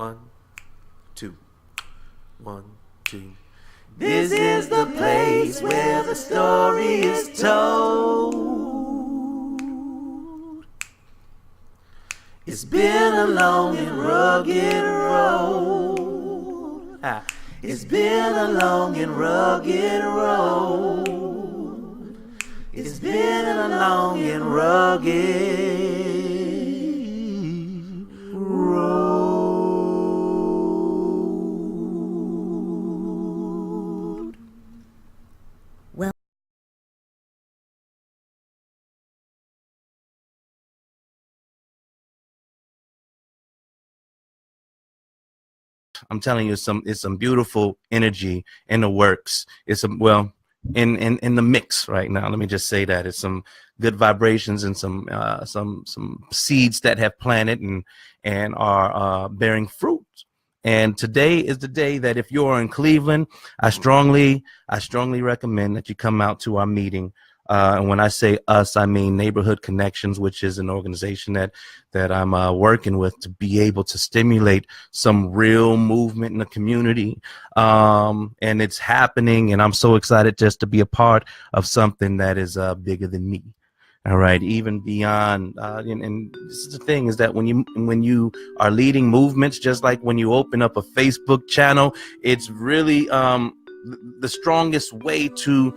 1, 2, 1, 2. This is the place where the story is told. It's been a long and rugged road. It's been a long and rugged road. It's been a long and rugged road. I'm telling you, it's some beautiful energy in the works. It's some, well, in the mix right now. Let me just say that it's some good vibrations and some seeds that have planted and are bearing fruit. And today is the day that if you're in Cleveland, I strongly recommend that you come out to our meeting. And when I say us, I mean Neighborhood Connections, which is an organization that I'm working with to be able to stimulate some real movement in the community. And it's happening, and I'm so excited just to be a part of something that is bigger than me. All right, even beyond, and this is the thing, is that when you are leading movements, just like when you open up a Facebook channel, it's really the strongest way to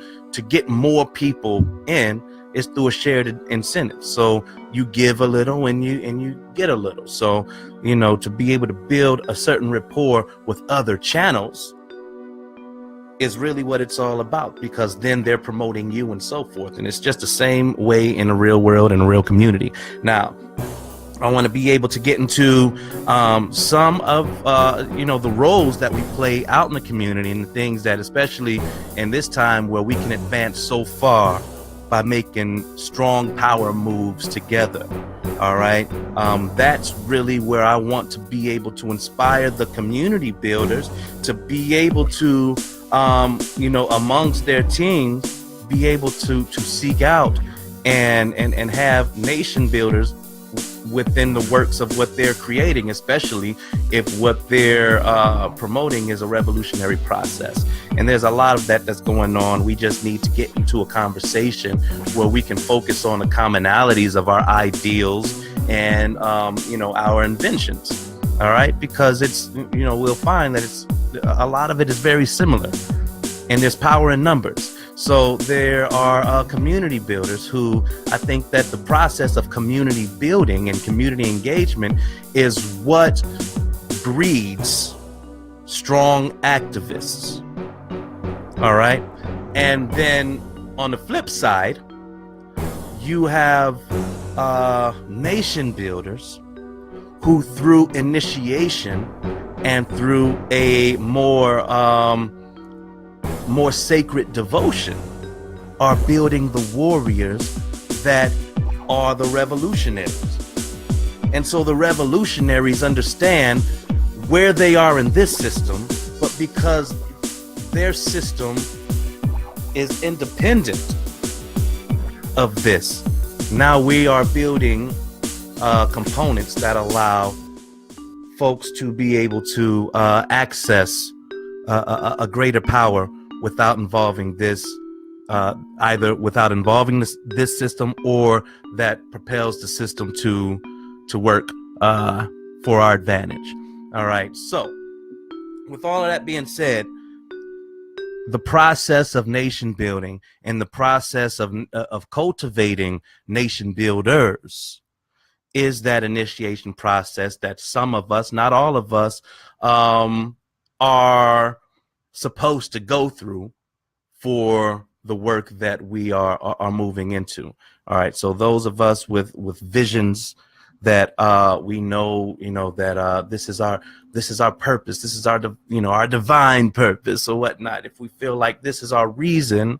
get more people in is through a shared incentive. So you give a little and you get a little. So, to be able to build a certain rapport with other channels is really what it's all about, because then they're promoting you and so forth. And it's just the same way in the real world and a real community. Now, I want to be able to get into some of the roles that we play out in the community, and the things that, especially in this time where we can advance so far by making strong power moves together. All right, that's really where I want to be able to inspire the community builders to be able to amongst their teams, be able to seek out and have nation builders within the works of what they're creating, especially if what they're promoting is a revolutionary process. And there's a lot of that's going on. We just need to get into a conversation where we can focus on the commonalities of our ideals and our inventions. All right, because it's we'll find that it's a lot of it is very similar, and there's power in numbers. So there are community builders who, I think that the process of community building and community engagement is what breeds strong activists. All right. And then on the flip side, you have nation builders who, through initiation and through a more sacred devotion, are building the warriors that are the revolutionaries. And so the revolutionaries understand where they are in this system, but because their system is independent of this, now we are building components that allow folks to be able to access a greater power without involving this, either without involving this system, or that propels the system to work for our advantage. All right. So with all of that being said, the process of nation building and the process of cultivating nation builders is that initiation process that some of us, not all of us, are supposed to go through for the work that we are moving into. All right. So those of us with visions that we know, that this is our purpose, this is our divine purpose or whatnot. If we feel like this is our reason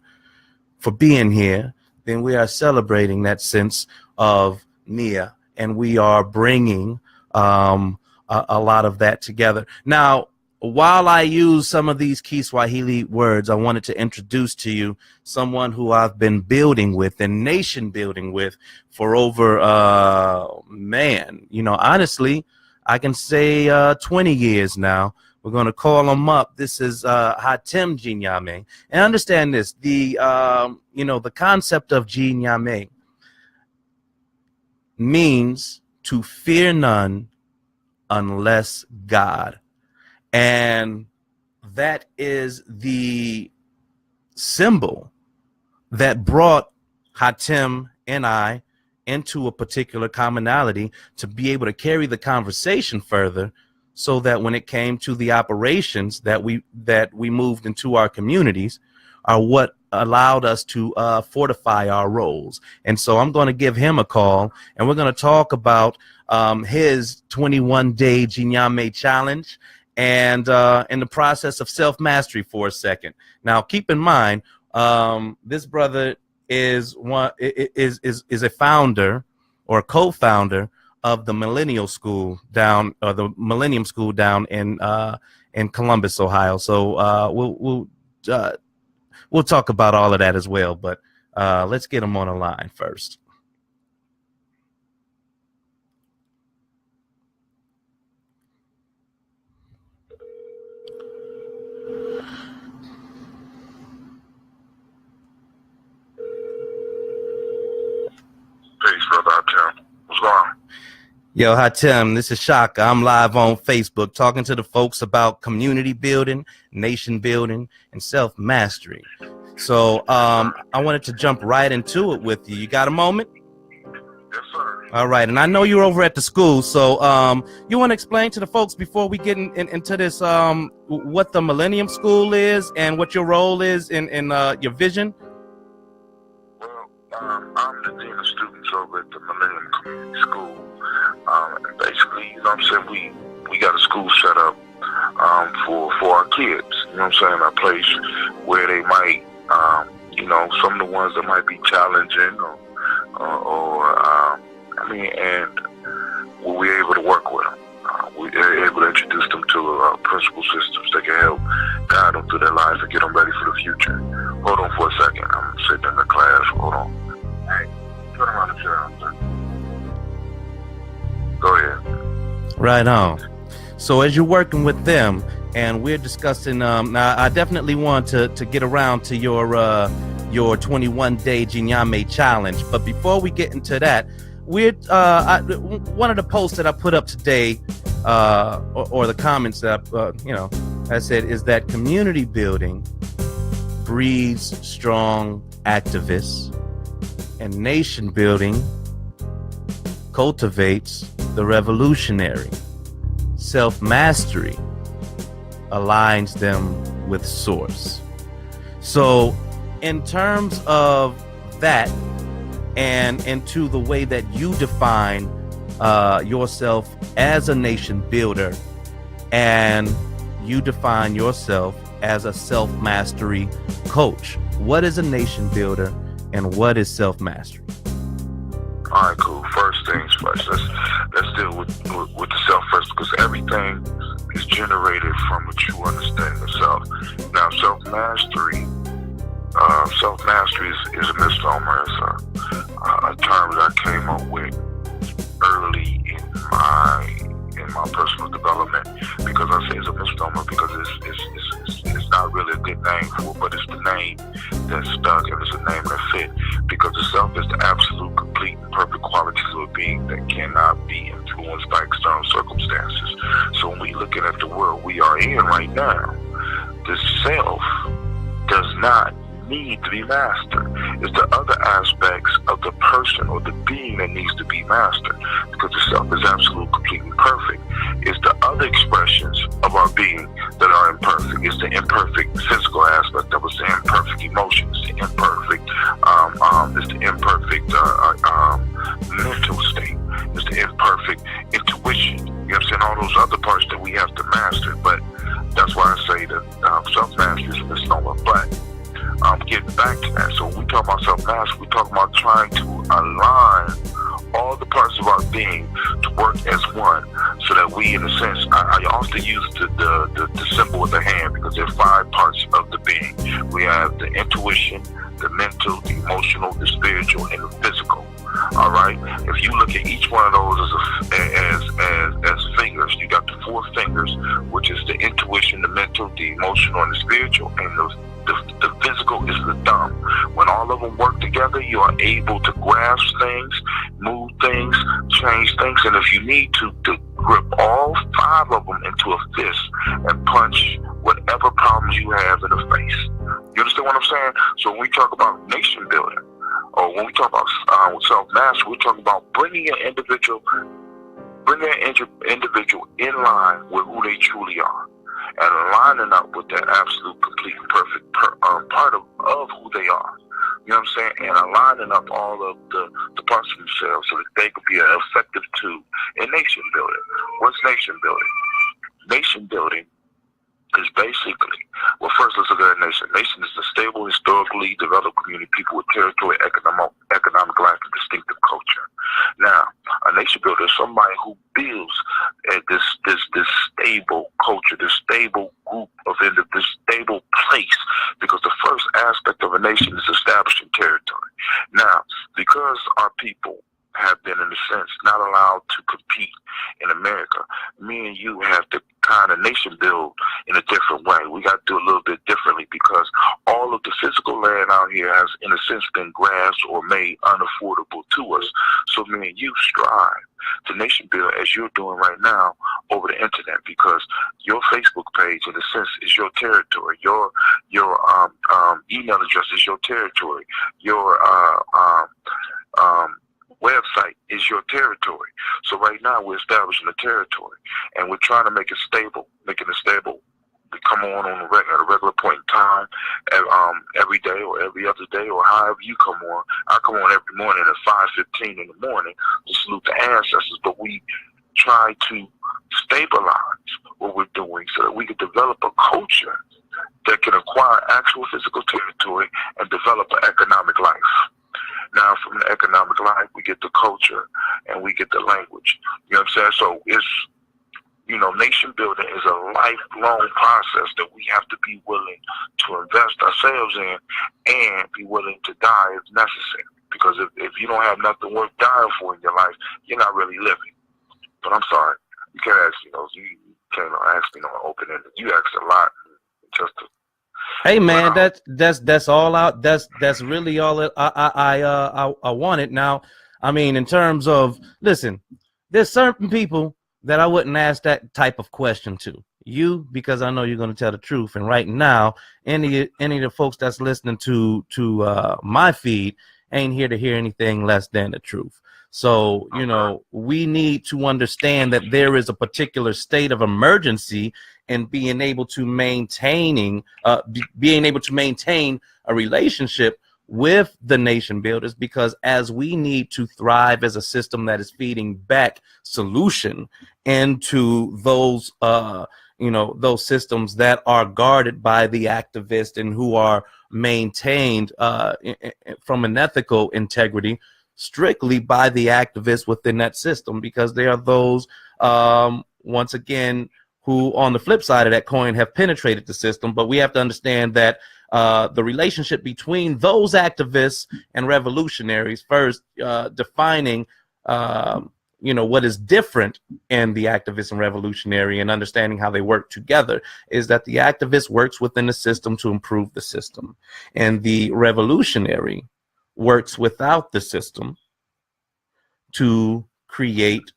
for being here, then we are celebrating that sense of Nia, and we are bringing a lot of that together. Now, while I use some of these key Swahili words, I wanted to introduce to you someone who I've been building with and nation building with for over, honestly, I can say 20 years now. We're going to call him up. This is Haatim Gye-Nyame. And understand this, the concept of Gye-Nyame means to fear none unless God. And that is the symbol that brought Haatim and I into a particular commonality to be able to carry the conversation further, so that when it came to the operations that we moved into our communities are what allowed us to fortify our roles. And so I'm going to give him a call, and we're going to talk about his 21-day Gye-Nyame challenge and in the process of self-mastery for a second. Now, keep in mind, this brother is a founder or co-founder of the Millennium School down in Columbus, Ohio. So we'll talk about all of that as well. But let's get him on the line first. Peace, brother Haatim. What's going on? Yo, Haatim, this is Shakka. I'm live on Facebook talking to the folks about community building, nation building, and self-mastery. So I wanted to jump right into it with you. You got a moment? Yes, sir. All right. And I know you're over at the school. So you want to explain to the folks before we get into this what the Millennium School is and what your role is in your vision? Well, I'm the dean of students over at the Millennium Community School. And basically, you know what I'm saying, we got a school set up for our kids, you know what I'm saying, a place where they might, some of the ones that might be challenging and we're able to work with them. We're able to introduce them to principal systems that can help guide them through their lives and get them ready for the future. Hold on for a second. I'm sitting in the class. Hold on. Hey, turn around the chair. Go ahead. Right on. So as you're working with them and we're discussing, now I definitely want to get around to your 21-day Gye-Nyame challenge. But before we get into that, one of the posts that I put up today, or the comments that I said, is that community building breeds strong activists, and nation building cultivates the revolutionary. Self-mastery aligns them with source. So in terms of that, and into the way that you define yourself as a nation builder, and you define yourself as a self-mastery coach, what is a nation builder and what is self-mastery? All right, cool. First things first. Let's deal with the self first, because everything is generated from a true understanding of self. Now, self-mastery is a misnomer. It's a term that I came up with early in my personal development, because I say it's a misnomer because it's not really a good name for it, but it's the name that stuck, and it's a name that fit, because the self is the absolute, complete, and perfect qualities of a being that cannot be influenced by external circumstances. So when we looking at the world we are in right now, the self does not need to be mastered. It's the other aspects of the person or the being that needs to be mastered, because the self is absolute, completely perfect. It's the other expressions of our being that are imperfect. It's the imperfect physical aspect of us, the imperfect emotions, the imperfect mental state. It's the imperfect intuition. You know what I'm saying? All those other parts that we have to master. But that's why I say that self-mastery is a misnomer. But getting back to that, so when we talk about self-mastery, we talk about trying to align all the parts of our being to work as one, so that we, in a sense, I often use the symbol with the hand, because there are 5 parts of the being. We have the intuition, the mental, the emotional, the spiritual, and the physical. All right. If you look at each one of those as fingers, fingers. You got the four fingers, which is the intuition, the mental, the emotional, and the spiritual, and the physical is the thumb. When all of them work together, you are able to grasp things, move things, change things, and if you need to grip all five of them into a fist and punch whatever problems you have in the face. You understand what I'm saying? So when we talk about nation building, or when we talk about self-mastery, we're talking about bringing an individual in line with who they truly are, and lining up with that absolute, complete, and perfect part of who they are. You know what I'm saying? And aligning up all of the parts of themselves so that they could be an effective tool in nation building. What's nation building? Nation building is basically, well, first let's look at a nation. Nation is a stable, historically developed community, people with territory, economic life, and distinctive culture. Now, a nation builder is somebody who builds this stable culture, this stable group of this stable place, because the first aspect of a nation is establishing territory. Now, because our people have been, in a sense, not allowed to compete in America, me and you have to kind of nation build in a different way. We got to do a little bit differently, because all of the physical land out here has, in a sense, been grasped or made unaffordable to us. So me and you strive to nation build as you're doing right now over the internet, because your Facebook page, in a sense, is your territory. Your email address is your territory. Your website is your territory. So right now we're establishing a territory, and we're trying to make it stable, making it stable. We come on at a regular point in time, every day or every other day, or however you come on. I come on every morning at 5:15 in the morning to salute the ancestors, but we try to stabilize what we're doing so that we can develop a culture that can acquire actual physical territory and develop an economic life. Now, from the economic life, we get the culture and we get the language. You know what I'm saying? So it's, nation building is a lifelong process that we have to be willing to invest ourselves in and be willing to die if necessary. Because if you don't have nothing worth dying for in your life, you're not really living. But I'm sorry, you can't ask me those. You can't ask me no open-ended. You ask a lot just to. Hey man, that's all out. That's really all that I wanted. Now, I mean, in terms of, listen, there's certain people that I wouldn't ask that type of question to. You, because I know you're going to tell the truth. And right now, any of the folks that's listening to my feed ain't here to hear anything less than the truth. So, we need to understand that there is a particular state of emergency in being able to maintain a relationship with the nation builders, because as we need to thrive as a system that is feeding back solution into those those systems that are guarded by the activists and who are maintained from an ethical integrity strictly by the activists within that system, because there are those once again who on the flip side of that coin have penetrated the system. But we have to understand that the relationship between those activists and revolutionaries, first defining what is different in the activist and revolutionary and understanding how they work together, is that the activist works within the system to improve the system, and the revolutionary works without the system to create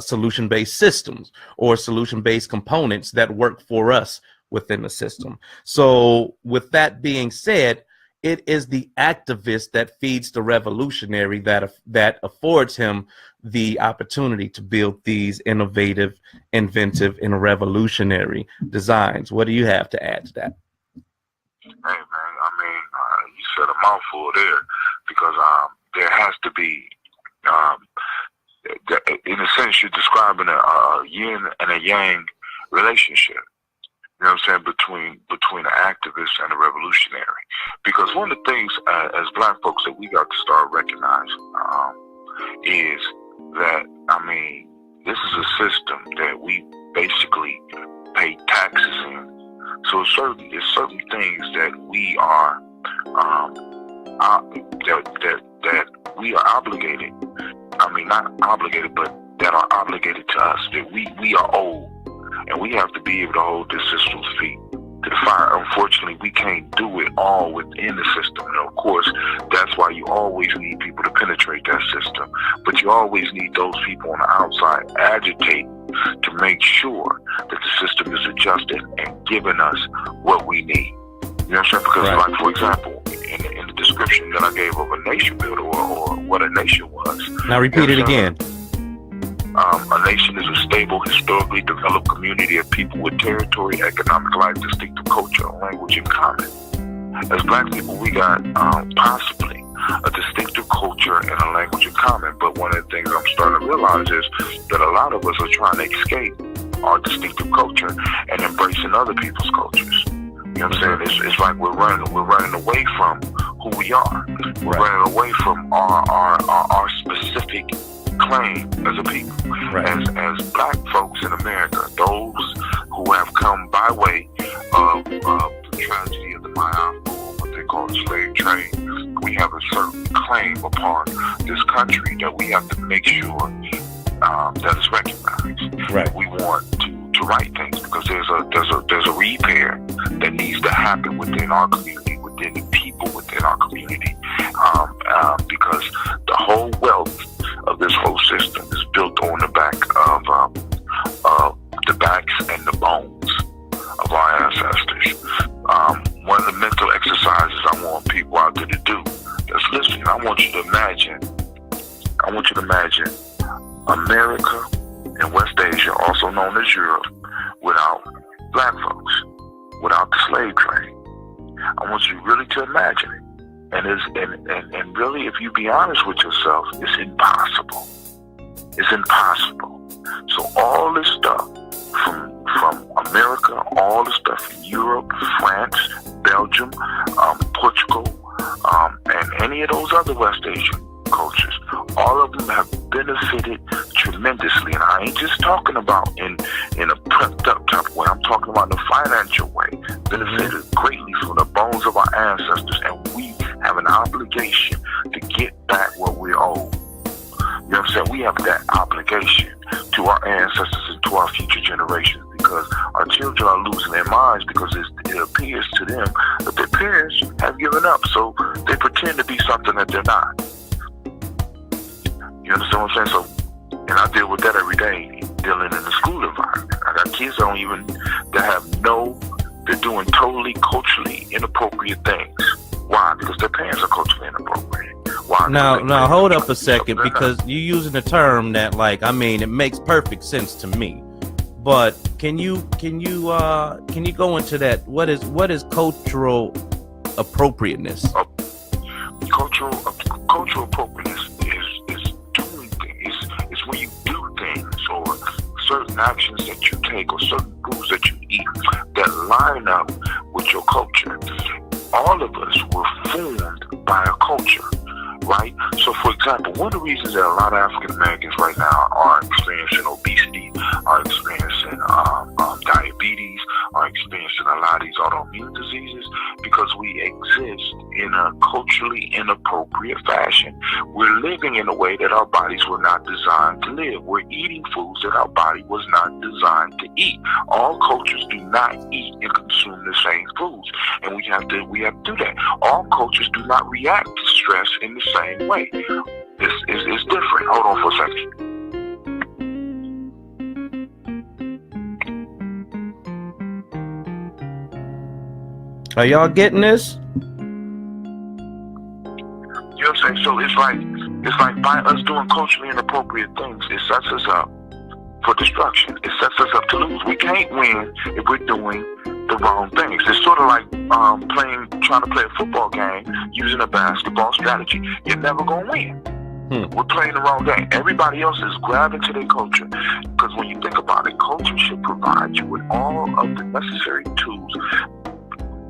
solution-based systems or solution-based components that work for us within the system. So with that being said, it is the activist that feeds the revolutionary that affords him the opportunity to build these innovative, inventive, and revolutionary designs. What do you have to add to that? Hey man, I mean, you said a mouthful there, because there has to be, in a sense, you're describing a yin and a yang relationship. You know what I'm saying, between the activist and the revolutionary. Because one of the things as black folks that we got to start recognizing is that, I mean, this is a system that we basically pay taxes in. So it's certain things that we are that we are obligated. I mean, not obligated, but that are obligated to us, that we are old, and we have to be able to hold this system's feet to the fire. Unfortunately, we can't do it all within the system. And of course, that's why you always need people to penetrate that system. But you always need those people on the outside agitate to make sure that the system is adjusted and giving us what we need. You know what I'm saying? Because, like, for example, in the description that I gave of a nation builder or what a nation was. Now repeat it again. A nation is a stable, historically developed community of people with territory, economic life, distinctive culture, language in common. As black people, we got possibly a distinctive culture and a language in common. But one of the things I'm starting to realize is that a lot of us are trying to escape our distinctive culture and embracing other people's cultures. You know what I'm saying? It's like we're running away from who we are. We're running away from our specific claim as a people. As black folks in America, those who have come by way of the tragedy of the Maya, or what they call the slave trade, we have a certain claim upon this country that we have to make sure that is recognized. Right. We want to right things because there's a repair that needs to happen within our community, within the people within our community, because the whole wealth of this whole system is built on the back of the backs and the bones of our ancestors. One of the mental exercises I want people out there to do that's listening, I want you to imagine America and West Asia, also known as Europe, without black folks, without the slave trade. I want you really to imagine it. And really, if you be honest with yourself, it's impossible. It's impossible. So all this stuff from America, all the stuff from Europe, France, Belgium, Portugal, and any of those other West Asian cultures, all of them have benefited tremendously. And I ain't just talking about in a prepped up type of way. I'm talking about in a financial way. Benefited greatly from the bones of our ancestors, and we have an obligation to get back what we owe. You know what I'm saying? We have that obligation to our ancestors and to our future generations, because our children are losing their minds because it appears to them that their parents have given up, so they pretend to be something that they're not. You understand what I'm saying? So, and I deal with that every day, dealing in the school environment. I got kids they're doing totally culturally inappropriate things. Why? Because their parents are culturally inappropriate. Why? Now, hold up a second, because you're using a term that, like, I mean, it makes perfect sense to me. But can you go into that? What is cultural appropriateness? Cultural appropriateness is doing things. Is when you do things or certain actions that you take or certain foods that you eat that line up with your culture. All of us were formed by a culture, right? So, for example, one of the reasons that a lot of African Americans right now are experiencing obesity, are experiencing diabetes, are experiencing a lot of these autoimmune diseases, because we exist in a culturally inappropriate fashion. We're living in a way that our bodies were not designed to live. We're eating foods that our body was not designed to eat. All cultures do not eat and consume the same foods, and we have to do that. All cultures do not react to stress in the same way. It's different. Hold on for a second. Are y'all getting this? You know what I'm saying? So it's like by us doing culturally inappropriate things, it sets us up for destruction. It sets us up to lose. We can't win if we're doing the wrong things. It's sort of like trying to play a football game using a basketball strategy. You're never gonna win. We're playing the wrong game. Everybody else is grabbing to their culture, because when you think about it, culture should provide you with all of the necessary tools.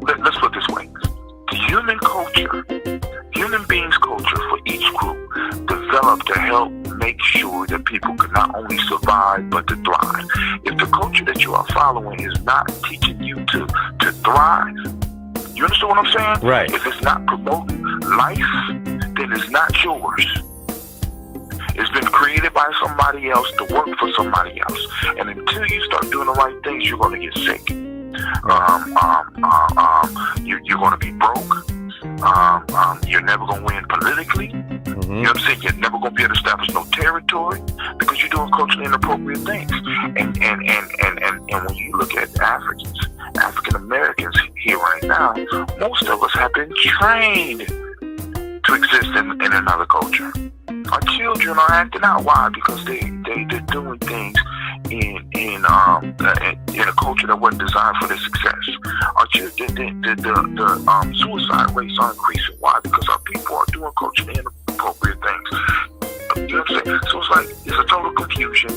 Let's put it this way. The human culture, human beings' culture for each group developed to help make sure that people can not only survive but to thrive. If the culture that you are following is not teaching you to thrive, you understand what I'm saying? Right. If it's not promoting life, then it's not yours. It's been created by somebody else to work for somebody else. And until you start doing the right things, you're going to get sick. You're going to be broke. You're never going to win politically. You know what I'm saying? You're never going to be able to establish no territory because you're doing culturally inappropriate things. And when you look at African Americans here right now, most of us have been trained to exist in another culture. Our children are acting out. Why? Because they're doing things in a culture that wasn't designed for their success. Our children, the suicide rates are increasing. Why? Because our people are doing culturally inappropriate things. You know what I'm saying? So it's a total confusion.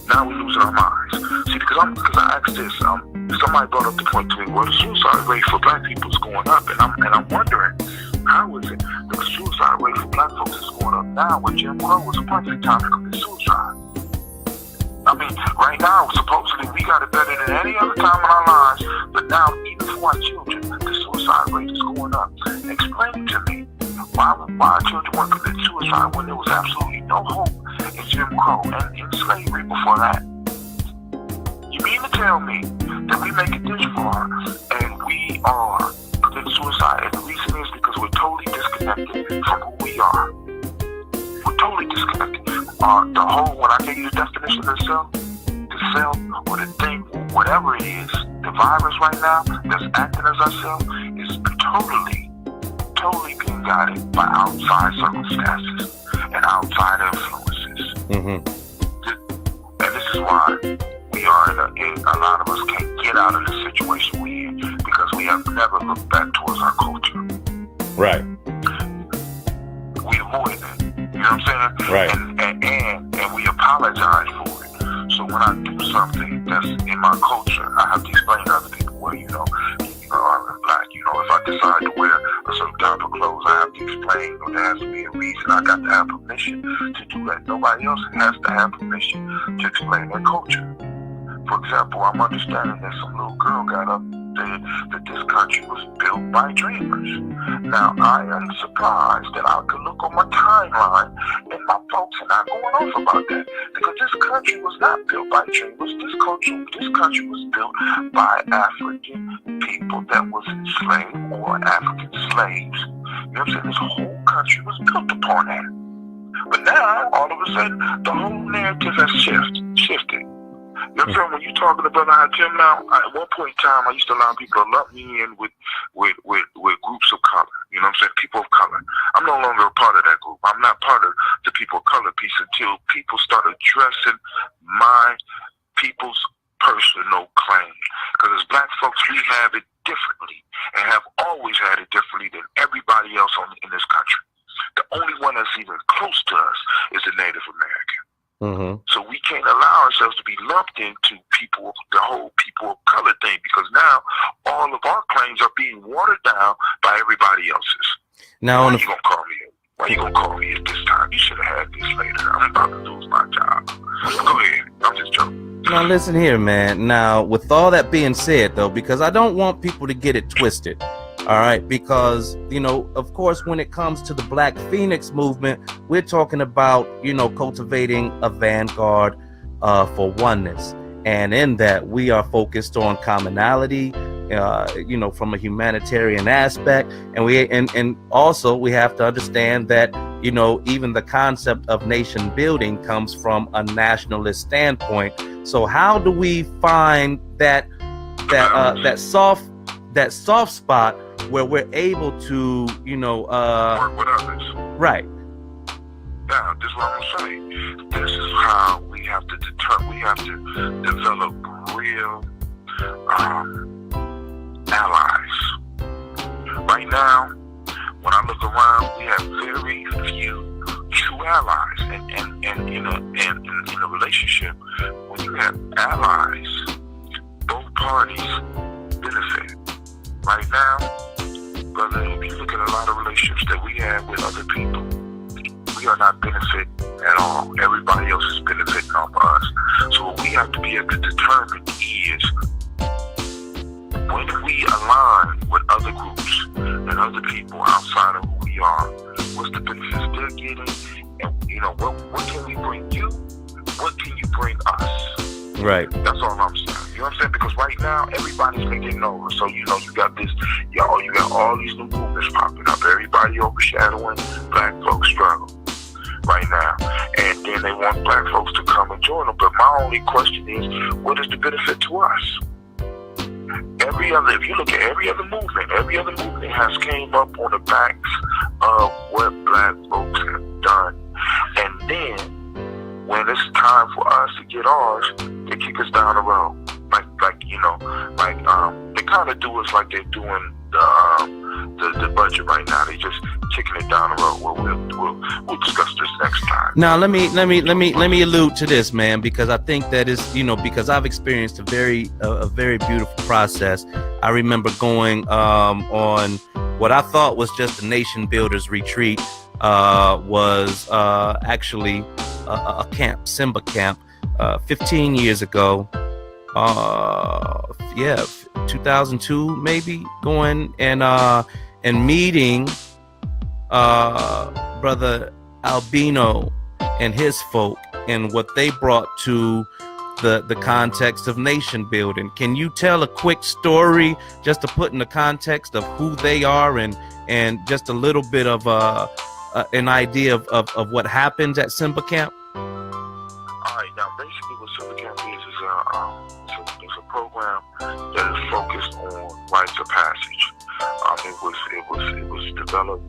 Now we're losing our minds. See, because I asked this, somebody brought up the point to me, well, the suicide rate for black people is going up, and I'm wondering, how is it that the suicide rate for black folks is going up now when Jim Crow was a perfect time to commit suicide? I mean, right now, supposedly, we got it better than any other time in our lives, but now, even for our children, the suicide rate is going up. Explain to me, why our children want to commit suicide when there was absolutely no hope in Jim Crow and in slavery before that? You mean to tell me that we make it this far and we are committing suicide, and the reason is because we're totally disconnected from who we are. We're totally disconnected. The whole, when I gave you the definition of the self or the thing, whatever it is, the virus right now that's acting as ourselves is totally being guided by outside circumstances and outside influences. And this is why we are a lot of us can't get out of the situation we're in, because we have never looked back towards our culture. Right. We avoid it. You know what I'm saying? Right. And we apologize for it. So when I do something that's in my culture, I have to explain to other people, well, I'm black. If I decide to wear a certain type of clothes, I have to explain, or there has to be a reason. I got to have permission to do that. Nobody else has to have permission to explain their culture. For example, I'm understanding that some little girl got up said that this country was built by dreamers. Now, I am surprised that I could look on my timeline and my folks are not going off about that, because this country was not built by dreamers. This country was built by African people that was enslaved or African slaves. You know what I'm saying? This whole country was built upon that. But now, all of a sudden, the whole narrative has shifted. You know what I'm saying? When you're talking to Brother Haatim now, at one point in time, I used to allow people to lump me in with groups of color. You know what I'm saying? People of color. I'm no longer a part of that group. I'm not part of the people of color piece until people start addressing my people's personal claim. Because as black folks, we have it differently and have always had it differently than everybody else in this country. The only one that's even close to us is the Native American. So we can't allow ourselves to be lumped into the whole people of color thing, because now all of our claims are being watered down by everybody else's. Now, why you gonna call me? Why you gonna call me at this time? You should have had this later. I'm about to lose my job. Go ahead. I'm just joking. Now listen here, man. Now, with all that being said, though, because I don't want people to get it twisted. All right, because, of course, when it comes to the Black Phoenix movement, we're talking about, cultivating a vanguard for oneness. And in that, we are focused on commonality, from a humanitarian aspect. And also we have to understand that, even the concept of nation building comes from a nationalist standpoint. So how do we find that soft spot where we're able to, work with others? Right. Now, this is what I'm saying. This is how we have to develop real allies. Right now, when I look around, we have very few true allies. And in a relationship, when you have allies, both parties benefit. Right now, brother, if you look at a lot of relationships that we have with other people, we are not benefiting at all. Everybody else is benefiting off us. So what we have to be able to determine is, when we align with other groups and other people outside of who we are, what's the benefits they're getting And you know, what can we bring you? What can you bring us? Right. That's all I'm saying. You know what I'm saying? Because right now, everybody's making noise. So, you know, you got this, you got all these new movements popping up. Everybody overshadowing black folks' struggle right now. And then they want black folks to come and join them. But my only question is, what is the benefit to us? If you look at every other movement has came up on the backs of what black folks have done. And then, when it's time for us to get ours, they kick us down the road. They kind of do us like they're doing the budget right now. They just kicking it down the road. Well, we'll discuss this next time. Now let me allude to this, man, because I think that is, because I've experienced a very beautiful process. I remember going on what I thought was just a Nation Builders retreat. Was actually a camp, Simba camp, 15 years ago. 2002 maybe, going and meeting brother Albino and his folk and what they brought to the context of nation building. Can you tell a quick story just to put in the context of who they are and just a little bit of an idea of what happens at Simba Camp? All right, now basically what Simba Camp is it's a program that is focused on rites of passage. It was developed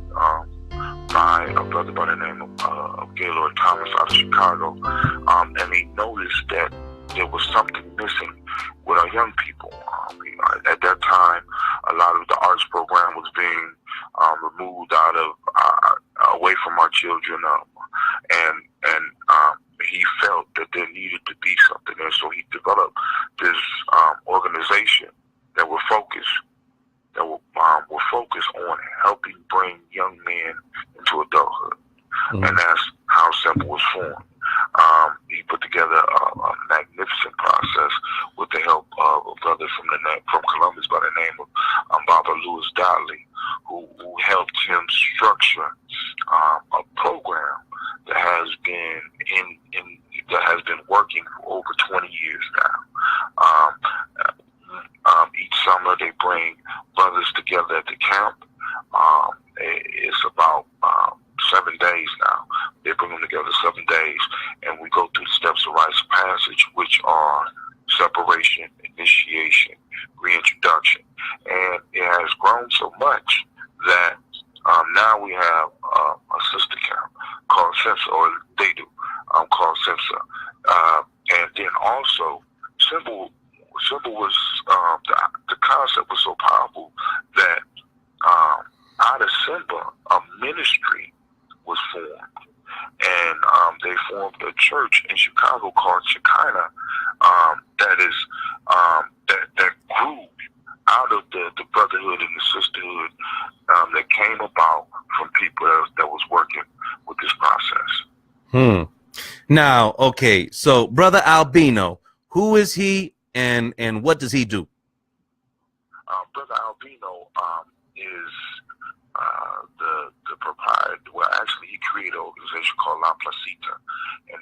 by a brother by the name of Gaylord Thomas out of Chicago, and he noticed that there was something missing with our young people. At that time, a lot of the arts program was being removed away from our children, and he felt that there needed to be something there, so he developed this organization that will focus on helping bring young men into adulthood. Mm-hmm. And that's how Simba was formed. He put together a magnificent process with the help of a brother from Columbus by the name of Baba Louis Dodley, who helped him structure a program that has been working for over 20 years now. Each summer they bring brothers together at the camp. It's about 7 days now. They bring them together 7 days, and we go through the steps of rites of passage, which are separation, initiation, reintroduction. And it has grown so much that now we have a sister camp called SIMSA, or they do, called SIMSA. And then also, Simba was, the concept was so powerful that out of Simba, a ministry was formed. And they formed a church in Chicago called Shakka, that grew out of the brotherhood and the sisterhood that came about from people that was working with this process. Now, okay, so Brother Albino, who is he and what does he do? Brother Albino is the proprietor. Well, actually, he created an organization called La Placita, and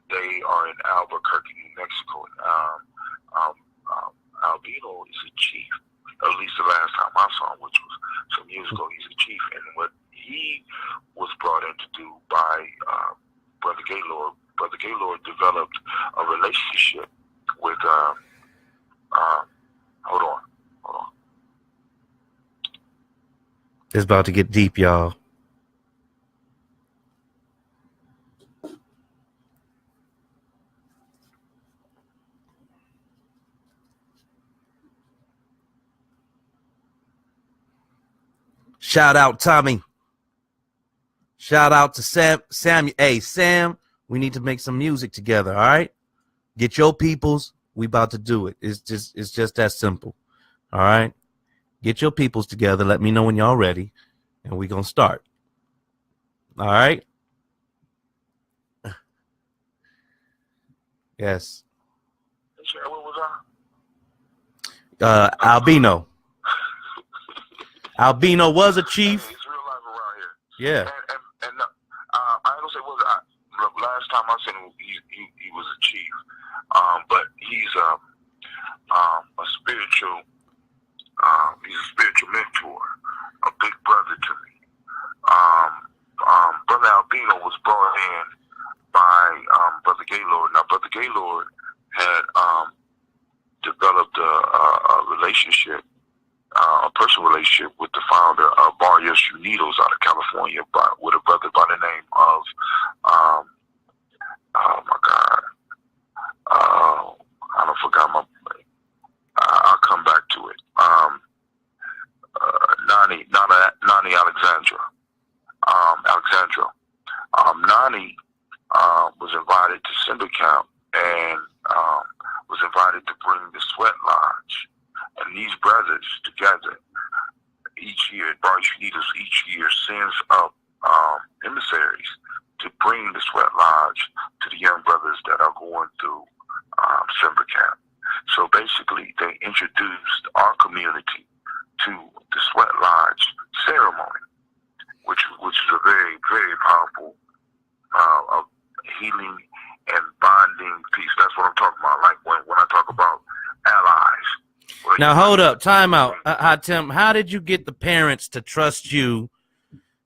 they are in Albuquerque, New Mexico. Albino is a chief, at least the last time I saw him, which was some years ago. He's a chief, and what he was brought in to do by Brother Gaylord. Brother Gaylord developed a relationship with hold on. It's about to get deep, y'all. Shout out Tommy. Shout out to Sam. Hey, Sam, we need to make some music together, all right? Get your peoples. We about to do it. It's just that simple. All right? Get your peoples together. Let me know when y'all ready, and we're going to start. All right? Yes. What was Albino. Albino was a chief. It's real life around here. Yeah. And I don't say was time I seen him, he was a chief. But he's a spiritual mentor, a big brother to me. Brother Albino was brought in by Brother Gaylord. Now, Brother Gaylord had developed a relationship, a personal relationship with the founder of Barrios Unidos out of California, with a brother by the name of, oh my God, I don't forgot my, I'll come back to it. Nani Alexandra. Nani was invited to Simba Camp and was invited to bring the Sweat Lodge. And these brothers together each year, Barrios Unidos each year sends up emissaries to bring the Sweat Lodge to the young brothers that are going through Simba Camp. So basically, they introduced our community to the Sweat Lodge ceremony, which is a very, very powerful healing and bonding piece. That's what I'm talking about. Like when I talk about allies. Now hold up, time out. Haatim, how did you get the parents to trust you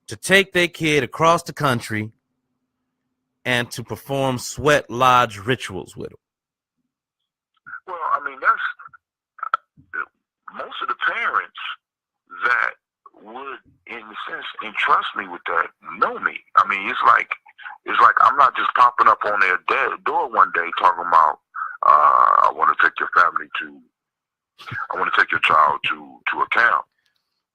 to take their kid across the country and to perform Sweat Lodge rituals with them? Well, I mean, that's most of the parents that would, in a sense, entrust me with that know me. I mean, it's like I'm not just popping up on their door one day talking about I want to take your child to a camp.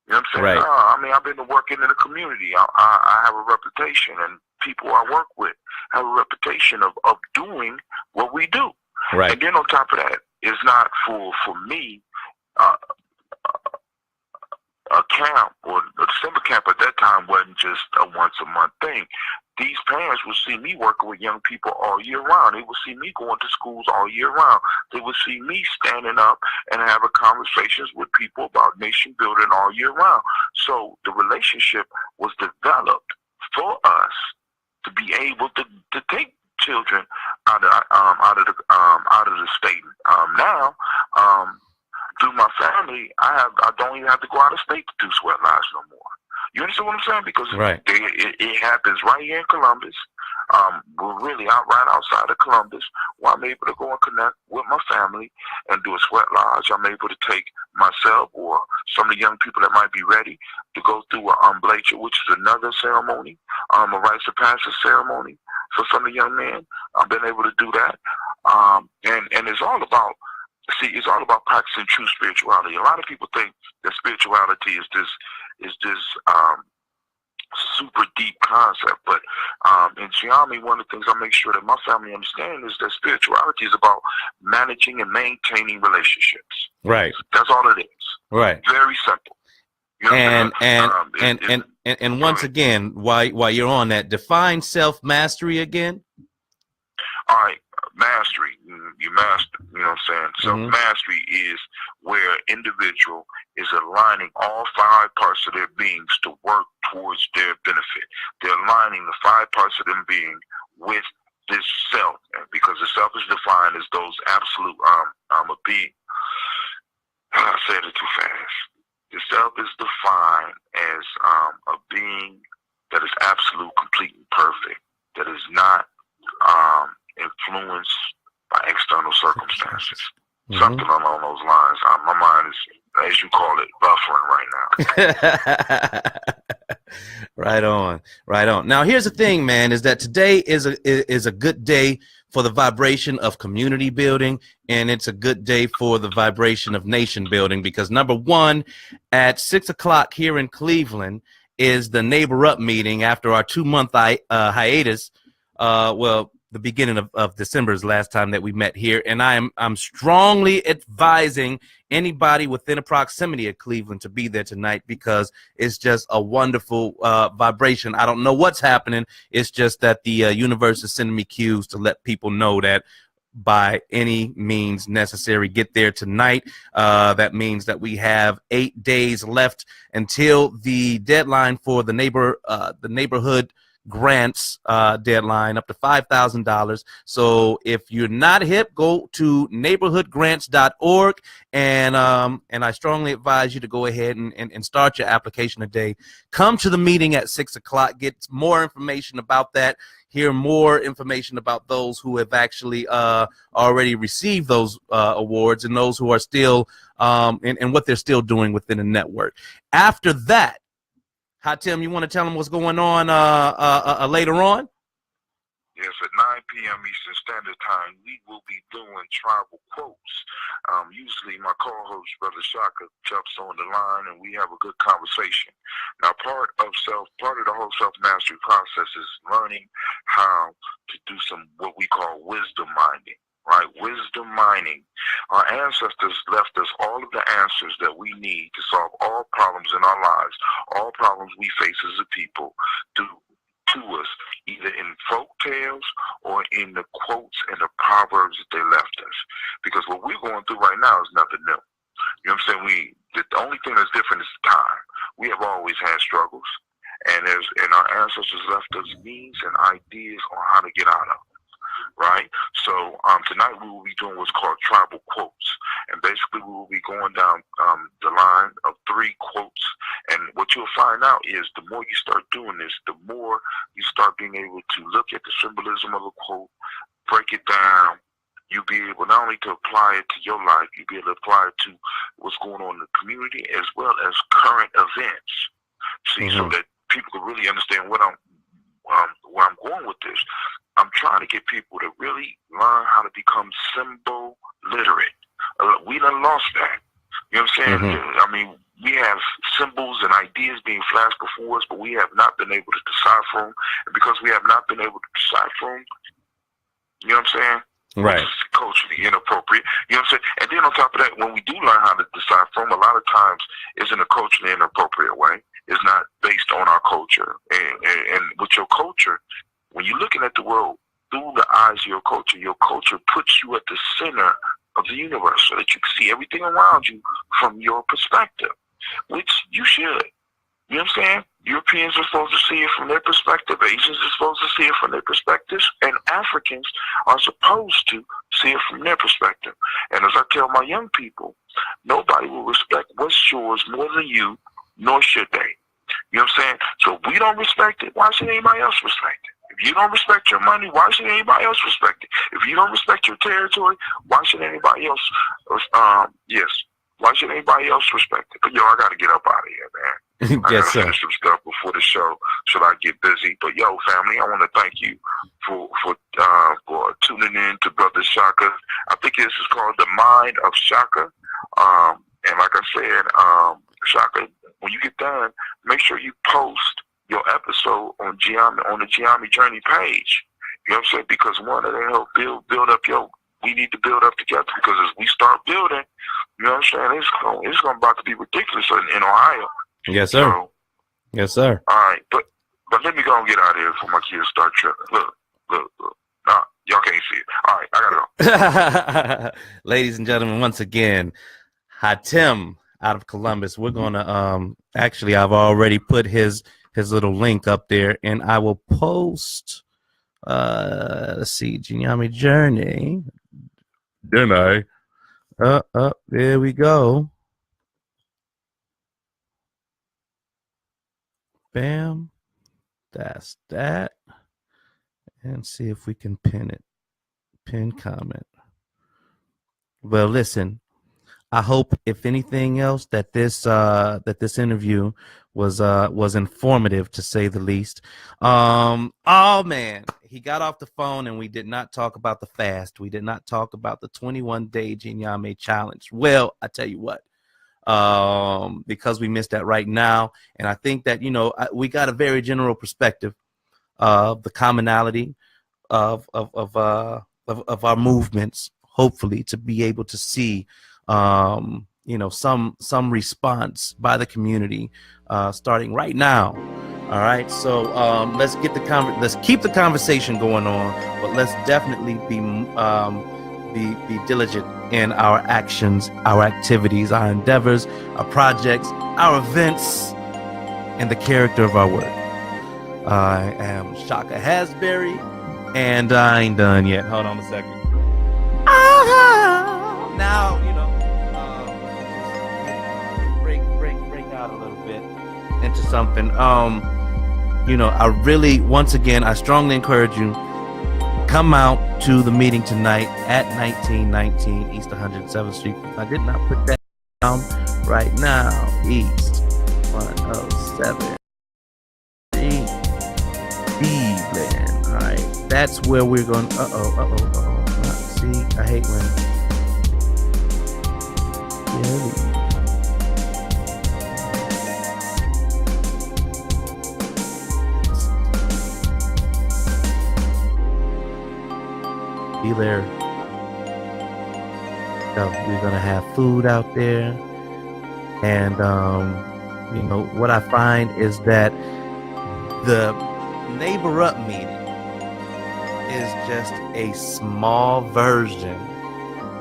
You know what I'm saying? Right. I mean, I've been working in the community. I have a reputation, and people I work with have a reputation of doing what we do. Right. And then on top of that, it's not for me, a camp or the December camp at that time wasn't just a once a month thing. These parents would see me working with young people all year round. They would see me going to schools all year round. They would see me standing up and having conversations with people about nation building all year round. So the relationship was developed for us to be able to take children out of the state. Now, through my family, I don't even have to go out of state to do Sweat Lodge no more. You understand what I'm saying? Because right. it happens right here in Columbus. We're really right outside of Columbus, where I'm able to go and connect with my family and do a Sweat Lodge. I'm able to take myself or some of the young people that might be ready to go through a Blacher, which is another ceremony, a rites of passage ceremony for some of the young men. I've been able to do that. And it's all about, it's all about practicing true spirituality. A lot of people think that spirituality is this super deep concept, but in Gye-Nyame, one of the things I make sure that my family understand is that spirituality is about managing and maintaining relationships. Right. That's all it is. Right. Very simple. You know, and once again, while you're on that, define self-mastery again. All right, mastery. You master. You know what I'm saying? Self-mastery is where individual is aligning all 5 parts of their beings to work towards their benefit. They're aligning the 5 parts of them being with this self, because the self is defined as those absolute. A being. I said it too fast. The self is defined as a being that is absolute, complete, and perfect. That is not influenced by external circumstances. Something along those lines. My mind is, as you call it, buffering right now. Right on, right on. Now, here's the thing, man, is that today is a good day for the vibration of community building, and it's a good day for the vibration of nation building, because number one, at 6 o'clock here in Cleveland is the Neighbor Up meeting after our 2-month hiatus. Well, the beginning of December is the last time that we met here, and I'm strongly advising anybody within a proximity of Cleveland to be there tonight, because it's just a wonderful vibration. I don't know what's happening. It's just that the universe is sending me cues to let people know that by any means necessary, get there tonight. That means that we have 8 days left until the deadline for the neighborhood grants deadline up to $5,000. So if you're not hip, go to neighborhoodgrants.org, and I strongly advise you to go ahead and start your application today. Come to the meeting at 6 o'clock. Get more information about that. Hear more information about those who have actually already received those awards, and those who are still and what they're still doing within the network. After that, Haatim, you want to tell them what's going on later on? Yes, at 9 p.m. Eastern Standard Time, we will be doing tribal quotes. Usually my co-host, Brother Shakka, jumps on the line and we have a good conversation. Now, part of the whole self-mastery process is learning how to do some what we call wisdom mining, right? Wisdom mining. Our ancestors left us all of the answers that we need to solve all problems in our lives, all problems we face as a people, to us, either in folk tales or in the quotes and the proverbs that they left us. Because what we're going through right now is nothing new. You know what I'm saying? The only thing that's different is time. We have always had struggles, and our ancestors left us means and ideas on how to get out of them. Right? So tonight we will be doing what's called tribal quotes. And basically we will be going down the line of 3 quotes. And what you'll find out is the more you start doing this, the more you start being able to look at the symbolism of a quote, break it down. You'll be able not only to apply it to your life, you'll be able to apply it to what's going on in the community as well as current events. See, so that people can really understand where I'm going with this. I'm trying to get people to really learn how to become symbol literate. We done lost that. You know what I'm saying? I mean, we have symbols and ideas being flashed before us, but we have not been able to decipher them. And because we have not been able to decipher them, you know what I'm saying? Right. Which is culturally inappropriate. You know what I'm saying? And then on top of that, when we do learn how to decipher them, a lot of times it's in a culturally inappropriate way. It's not based on our culture. And with your culture, when you're looking at the world through the eyes of your culture puts you at the center of the universe so that you can see everything around you from your perspective, which you should. You know what I'm saying? Europeans are supposed to see it from their perspective. Asians are supposed to see it from their perspectives. And Africans are supposed to see it from their perspective. And as I tell my young people, nobody will respect what's yours more than you, nor should they. You know what I'm saying? So if we don't respect it, why should anybody else respect it? If you don't respect your money, why should anybody else respect it? If you don't respect your territory, why should anybody else, why should anybody else respect it? But yo, I got to get up out of here, man. I Yes, got to sir. finish some stuff before the show so I get busy. But yo, family, I want to thank you for tuning in to Brother Shakka. I think this is called The Mind of Shakka. And like I said, Shakka, when you get done, make sure you post your episode on the Gye-Nyame Journey page. You know what I'm saying? Because one, it'll help build up we need to build up together, because as we start building, you know what I'm saying, it's going about to be ridiculous in Ohio. Yes, sir. So, yes, sir. all right, but let me go and get out of here before my kids start tripping. Look. Nah, y'all can't see it. All right, I gotta go. Ladies and gentlemen, once again, Haatim out of Columbus. We're gonna actually, I've already put his little link up there, and I will post let's see, Gye-Nyame Journey. Didn't I? There we go. Bam. That's that. And see if we can pin it. Pin comment. Well, listen, I hope, if anything else, that this interview was informative, to say the least. Oh man, he got off the phone and we did not talk about the fast. We did not talk about the 21-day Gye-Nyame challenge. Well, I tell you what, because we missed that right now, and I think that we got a very general perspective of the commonality of our movements. Hopefully, to be able to see some response by the community starting right now. All right, so let's keep the conversation going on, but let's definitely be diligent in our actions, our activities, our endeavors, our projects, our events, and the character of our work. I am Shakka Hasberry, and I ain't done yet. Hold on a second. Now, break out a little bit into something. I really, once again, I strongly encourage you, come out to the meeting tonight at 1919 East 107th Street. I did not put that down right now. East 107. Cleveland. All right, that's where we're going. See, I hate when. Be there. So we're gonna have food out there, and what I find is that the Neighbor Up meeting is just a small version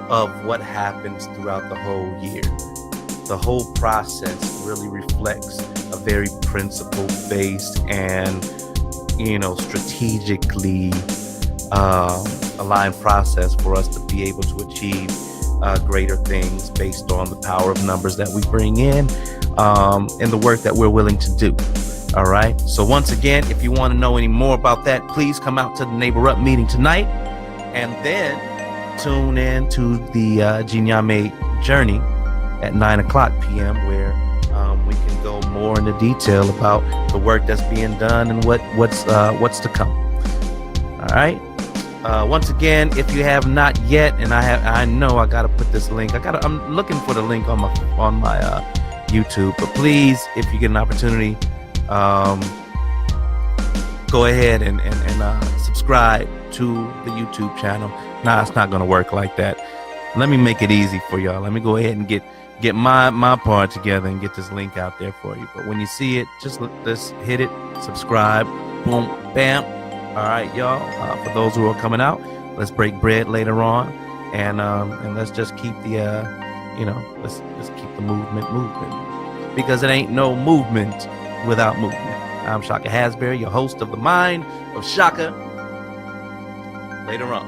of what happens throughout the whole year. The whole process really reflects a very principle-based and strategically aligned process for us to be able to achieve greater things based on the power of numbers that we bring in and the work that we're willing to do. All right. So once again, if you want to know any more about that, please come out to the Neighbor Up meeting tonight, and then tune in to the Gye-Nyame journey at 9:00 p.m. where we can go more into detail about the work that's being done and what's to come. All right. Once again, if you have not yet, and I know I gotta put this link. I'm looking for the link on my YouTube. But please, if you get an opportunity, go ahead and subscribe to the YouTube channel. Nah, it's not gonna work like that. Let me make it easy for y'all. Let me go ahead and get my part together and get this link out there for you. But when you see it, just hit it, subscribe, boom, bam. All right, y'all. For those who are coming out, let's break bread later on, and let's just keep the let's keep the movement because it ain't no movement without movement. I'm Shakka Hasberry, your host of the Mind of Shakka. Later on.